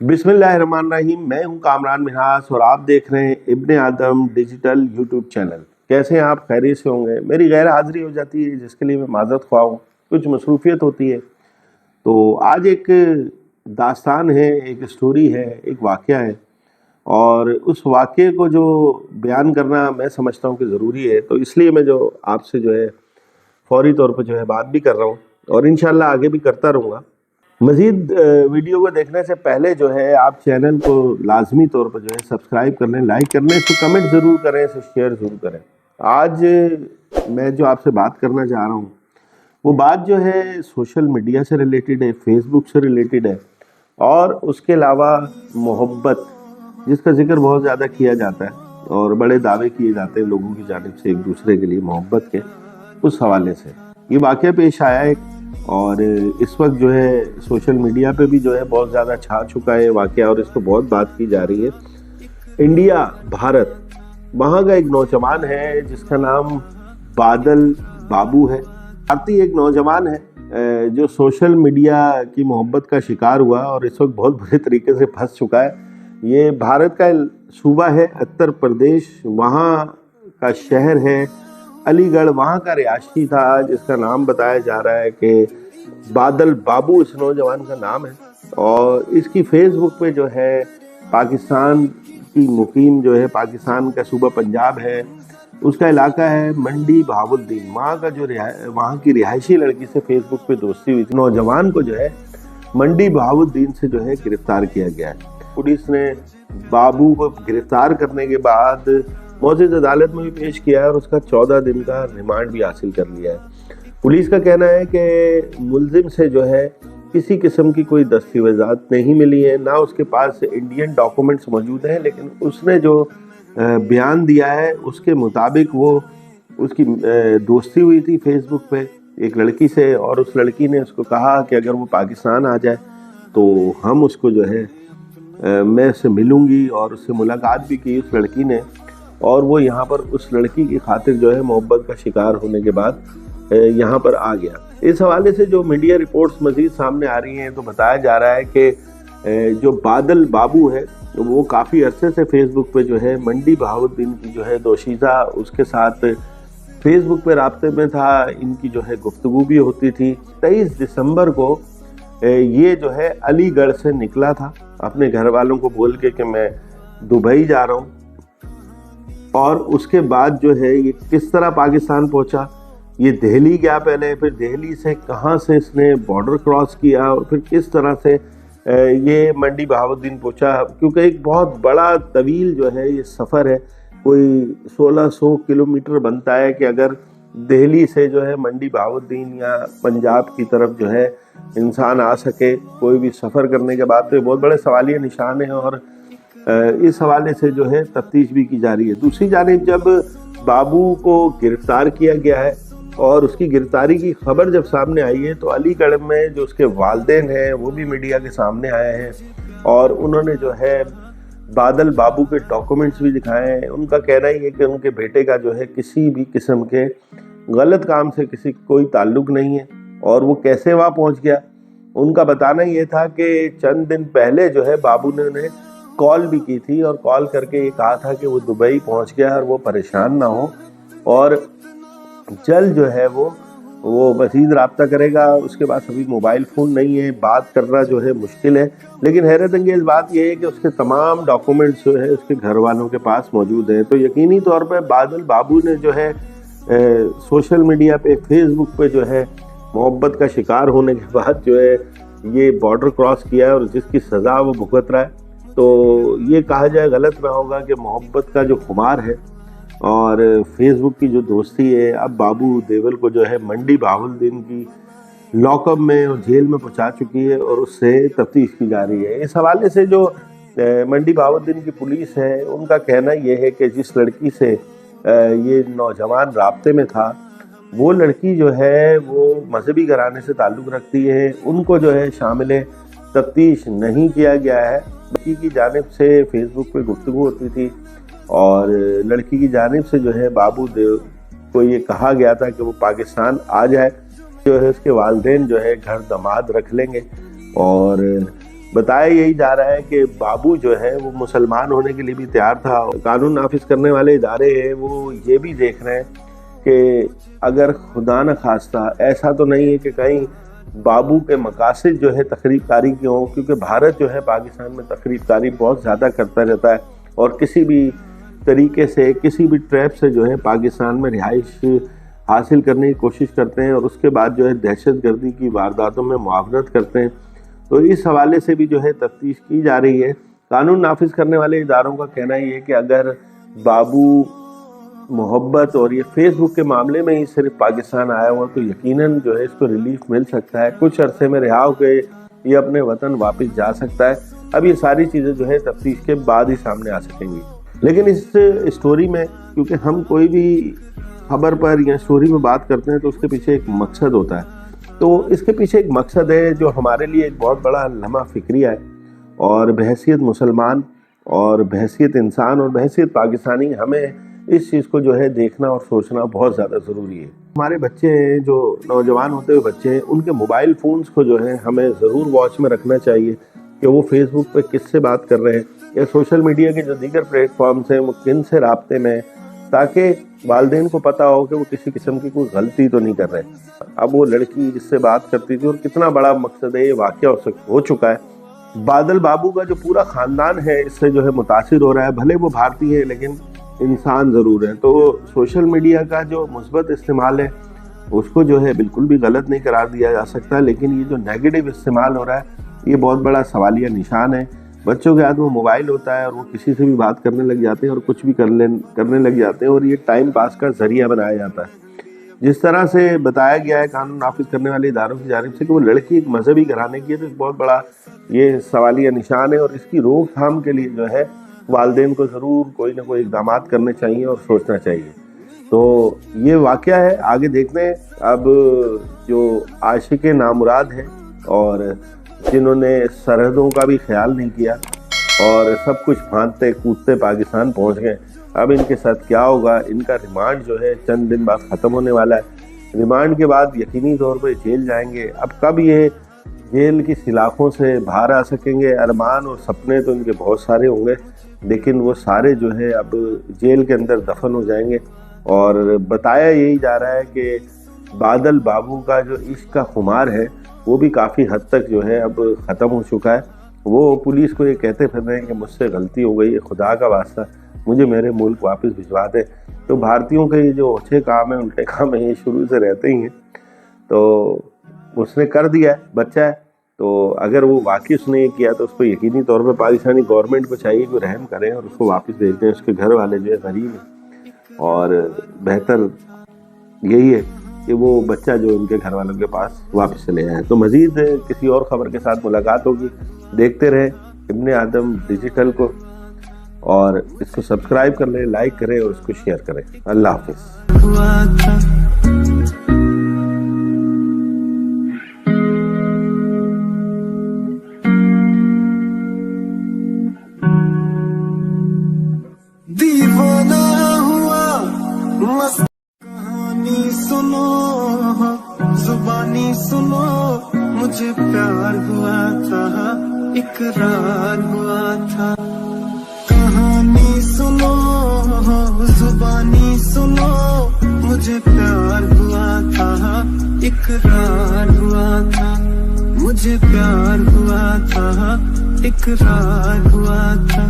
बिस्मिल्लाहिर्रहमानिर्रहीम। मैं हूं कामरान मिन्हास और आप देख रहे हैं इब्ने आदम डिजिटल यूट्यूब चैनल। कैसे हैं आप? खैरियत से होंगे। मेरी गैर हाजिरी हो जाती है जिसके लिए मैं माजरत ख्वाह हूँ, कुछ मसरूफियत होती है। तो आज एक दास्तान है, एक स्टोरी है, एक वाक़या है और उस वाक़ये को जो बयान करना मैं समझता हूँ कि ज़रूरी है, तो इसलिए मैं जो आपसे जो है फ़ौरी तौर पर जो है बात भी कर रहा हूँ और इंशाल्लाह आगे भी करता रहूँगा। मज़ीद वीडियो को देखने से पहले जो है आप चैनल को लाजमी तौर पर जो है सब्सक्राइब कर लें, लाइक कर लें, इसको कमेंट ज़रूर करें, इसे शेयर ज़रूर करें। आज मैं जो आपसे बात करना चाह रहा हूँ वो बात जो है सोशल मीडिया से रिलेटेड है, फेसबुक से रिलेटेड है और उसके अलावा मोहब्बत, जिसका जिक्र बहुत ज़्यादा किया जाता है और बड़े दावे किए जाते हैं लोगों की जानिब से एक दूसरे के लिए मोहब्बत के। उस हवाले से ये वाक़या पेश आया है और इस वक्त जो है सोशल मीडिया पे भी जो है बहुत ज़्यादा छा चुका है वाक़या और इसको बहुत बात की जा रही है। इंडिया, भारत, वहाँ का एक नौजवान है जिसका नाम बादल बाबू है। भारतीय एक नौजवान है जो सोशल मीडिया की मोहब्बत का शिकार हुआ और इस वक्त बहुत बुरे तरीके से फंस चुका है। ये भारत का सूबा है उत्तर प्रदेश, वहाँ का शहर है अलीगढ़, वहाँ का रिहायशी था जिसका नाम बताया जा रहा है कि बादल बाबू इस नौजवान का नाम है और इसकी फेसबुक पे जो है पाकिस्तान की मुकीम जो है, पाकिस्तान का सूबा पंजाब है, उसका इलाका है मंडी बहाउद्दीन, वहाँ का जो वहाँ की रिहायशी लड़की से फेसबुक पे दोस्ती हुई थी। नौजवान को जो है मंडी बहाउद्दीन से जो है गिरफ्तार किया गया है। पुलिस ने बाबू को गिरफ्तार करने के बाद मौजूद अदालत में भी पेश किया है और उसका 14 दिन का रिमांड भी हासिल कर लिया है। पुलिस का कहना है कि मुलजिम से जो है किसी किस्म की कोई दस्तावेज़ात नहीं मिली है, ना उसके पास इंडियन डॉक्यूमेंट्स मौजूद हैं, लेकिन उसने जो बयान दिया है उसके मुताबिक वो उसकी दोस्ती हुई थी फेसबुक पे एक लड़की से और उस लड़की ने उसको कहा कि अगर वो पाकिस्तान आ जाए तो हम उसको जो है मैं उससे मिलूँगी और उससे मुलाकात भी की उस लड़की ने और वो यहाँ पर उस लड़की की खातिर जो है मोहब्बत का शिकार होने के बाद यहाँ पर आ गया। इस हवाले से जो मीडिया रिपोर्ट्स मज़ीद सामने आ रही हैं तो बताया जा रहा है कि जो बादल बाबू है वो काफ़ी अरसे से फेसबुक पे जो है मंडी बहाउद्दीन की जो है दोशीज़ा उसके साथ फेसबुक पे राब्ते में था, इनकी जो है गुफ्तगू भी होती थी। 23 दिसंबर को ये जो है अलीगढ़ से निकला था अपने घर वालों को बोल के कि मैं दुबई जा रहा हूँ और उसके बाद जो है ये किस तरह पाकिस्तान पहुंचा, ये दिल्ली गया पहले, फिर दिल्ली से कहां से इसने बॉर्डर क्रॉस किया और फिर किस तरह से ये मंडी बहाउद्दीन पहुंचा, क्योंकि एक बहुत बड़ा तवील जो है ये सफ़र है, कोई 1600 किलोमीटर बनता है कि अगर दिल्ली से जो है मंडी बहाउद्दीन या पंजाब की तरफ जो है इंसान आ सके कोई भी सफ़र करने के बाद, तो ये बहुत बड़े सवालिया निशान है और इस हवाले से जो है तफ्तीश भी की जा रही है। दूसरी जानिब जब बाबू को गिरफ्तार किया गया है और उसकी गिरफ्तारी की खबर जब सामने आई है तो अलीगढ़ में जो उसके वालिदैन हैं वो भी मीडिया के सामने आए हैं और उन्होंने जो है बादल बाबू के डॉक्यूमेंट्स भी दिखाए हैं। उनका कहना ही है कि उनके बेटे का जो है किसी भी किस्म के गलत काम से किसी कोई ताल्लुक नहीं है और वो कैसे वहाँ पहुँच गया। उनका बताना ये था कि चंद दिन पहले जो है बाबू ने उन्हें कॉल भी की थी और कॉल करके ये कहा था कि वो दुबई पहुंच गया और वो परेशान ना हो और जल्द जो है वो मज़ीद रब्ता करेगा। उसके पास अभी मोबाइल फ़ोन नहीं है, बात करना जो है मुश्किल है, लेकिन हैरत अंगेज़ बात यह है कि उसके तमाम डॉक्यूमेंट्स जो है उसके घर वालों के पास मौजूद हैं। तो यकीनी तौर पर बादल बाबू ने जो है सोशल मीडिया पे फेसबुक पे जो है मोहब्बत का शिकार होने के बाद जो है ये बॉर्डर क्रॉस किया है और जिसकी सज़ा वो भुगत रहा है। तो ये कहा जाए गलत ना होगा कि मोहब्बत का जो खुमार है और फेसबुक की जो दोस्ती है, अब बाबू देवल को जो है मंडी बहाउद्दीन की लॉकअप में और जेल में पहुंचा चुकी है और उससे तफ्तीश की जा रही है। इस हवाले से जो मंडी बहाउद्दीन की पुलिस है उनका कहना यह है कि जिस लड़की से ये नौजवान राब्ते में था वो लड़की जो है वो मजहबी घराने से ताल्लुक़ रखती है, उनको जो है शामिल तफ्तीश नहीं किया गया है। लड़की की जानिब से फेसबुक पे गुफ्तगू होती थी और लड़की की जानिब से जो है बाबू देव को ये कहा गया था कि वो पाकिस्तान आ जाए, जो है उसके वालिदैन जो है घर दामाद रख लेंगे और بتایا یہی جا رہا ہے کہ بابو جو ہے وہ مسلمان ہونے کے لیے بھی تیار تھا. قانون نافذ کرنے والے ادارے ہیں وہ یہ بھی دیکھ رہے ہیں کہ اگر خدا نہ خواستہ ایسا تو نہیں ہے کہ کہیں بابو کے مقاصد جو ہے تخریب کاری کے ہوں، کیونکہ بھارت جو ہے پاکستان میں تخریب کاری بہت زیادہ کرتا رہتا ہے اور کسی بھی طریقے سے کسی بھی ٹریپ سے جو ہے پاکستان میں رہائش حاصل کرنے کی کوشش کرتے ہیں اور اس کے بعد جو ہے دہشت گردی کی وارداتوں میں معاونت کرتے ہیں. تو اس حوالے سے بھی جو ہے تفتیش کی جا رہی ہے. قانون نافذ کرنے والے اداروں کا کہنا یہ ہے کہ اگر بابو محبت اور یہ فیس بک کے معاملے میں ہی صرف پاکستان آیا ہوا تو یقیناً جو ہے اس کو ریلیف مل سکتا ہے، کچھ عرصے میں رہا ہو کے یہ اپنے وطن واپس جا سکتا ہے. اب یہ ساری چیزیں جو ہے تفتیش کے بعد ہی سامنے آ سکیں گی. لیکن اس اسٹوری میں کیونکہ ہم کوئی بھی خبر پر یا اسٹوری میں بات کرتے ہیں تو اس کے پیچھے ایک مقصد ہوتا ہے. تو اس کے پیچھے ایک مقصد ہے جو ہمارے لیے ایک بہت بڑا لمحہ فکریہ ہے، اور بحیثیت مسلمان اور بحیثیت انسان اور بحیثیت پاکستانی ہمیں اس چیز کو جو ہے دیکھنا اور سوچنا بہت زیادہ ضروری ہے. ہمارے بچے ہیں جو نوجوان ہوتے ہوئے بچے ہیں، ان کے موبائل فونز کو جو ہے ہمیں ضرور واچ میں رکھنا چاہیے کہ وہ فیس بک پہ کس سے بات کر رہے ہیں یا سوشل میڈیا کے جو دیگر پلیٹ فارمز ہیں وہ کن سے رابطے میں ہیں، تاکہ والدین کو پتہ ہو کہ وہ کسی قسم کی کوئی غلطی تو نہیں کر رہے. اب وہ لڑکی جس سے بات کرتی تھی اور کتنا بڑا مقصد ہے، یہ واقعہ ہو چکا ہے. بادل بابو کا جو پورا خاندان ہے اس سے جو ہے متاثر ہو رہا ہے، بھلے وہ بھارتی ہے لیکن انسان ضرور ہے. تو سوشل میڈیا کا جو مثبت استعمال ہے اس کو جو ہے بالکل بھی غلط نہیں قرار دیا جا سکتا، لیکن یہ جو نیگیٹو استعمال ہو رہا ہے یہ بہت بڑا سوالیہ نشان ہے. بچوں کے ہاتھ میں موبائل ہوتا ہے اور وہ کسی سے بھی بات کرنے لگ جاتے ہیں اور کچھ بھی کرنے لگ جاتے ہیں، اور یہ ٹائم پاس کا ذریعہ بنایا جاتا ہے. جس طرح سے بتایا گیا ہے قانون نافذ کرنے والے اداروں کی جانب سے کہ وہ لڑکی ایک مذہبی گھرانے کی ہے، تو ایک بہت بڑا یہ سوالیہ نشان ہے، اور اس کی روک تھام کے لیے جو ہے والدین کو ضرور کوئی نہ کوئی اقدامات کرنے چاہیے اور سوچنا چاہیے. تو یہ واقعہ ہے، آگے دیکھتے ہیں. اب جو عاشق نامراد ہیں اور جنہوں نے سرحدوں کا بھی خیال نہیں کیا اور سب کچھ پھاندتے کودتے پاکستان پہنچ گئے، اب ان کے ساتھ کیا ہوگا؟ ان کا ریمانڈ جو ہے چند دن بعد ختم ہونے والا ہے. ریمانڈ کے بعد یقینی طور پہ جیل جائیں گے. اب کب یہ جیل کی سلاخوں سے باہر آ سکیں گے؟ ارمان اور سپنے تو ان کے بہت سارے ہوں گے، لیکن وہ سارے جو ہے اب جیل کے اندر دفن ہو جائیں گے. اور بتایا یہی جا رہا ہے کہ بادل بابو کا جو عشق کا خمار ہے وہ بھی کافی حد تک جو ہے اب ختم ہو چکا ہے. وہ پولیس کو یہ کہتے پھر رہے ہیں کہ مجھ سے غلطی ہو گئی ہے، خدا کا واسطہ مجھے میرے ملک واپس بھجوا دے. تو بھارتیوں کے یہ جو اچھے کام ہیں الٹے کام ہیں یہ شروع سے رہتے ہی ہیں. تو اس نے کر دیا ہے، بچہ ہے، تو اگر وہ واقعی اس نے یہ کیا تو اس کو یقینی طور پہ پاکستانی گورنمنٹ کو چاہیے کہ رحم کریں اور اس کو واپس بھیج دیں. اس کے گھر والے جو ہے غریب ہیں اور بہتر یہی ہے کہ وہ بچہ جو ان کے گھر والوں کے پاس واپس چلے جائے. تو مزید کسی اور خبر کے ساتھ ملاقات ہوگی. دیکھتے رہیں ابن آدم ڈیجیٹل کو، اور اس کو سبسکرائب کر لیں، لائک کریں اور اس کو شیئر کریں. اللہ حافظ. کہانی سنو، زبانی سنو، مجھے پیار ہوا تھا، اقرار ہوا تھا. کہانی سنو، زبانی سنو، مجھے پیار ہوا تھا، اقرار ہوا تھا. مجھے پیار ہوا تھا، اقرار ہوا تھا.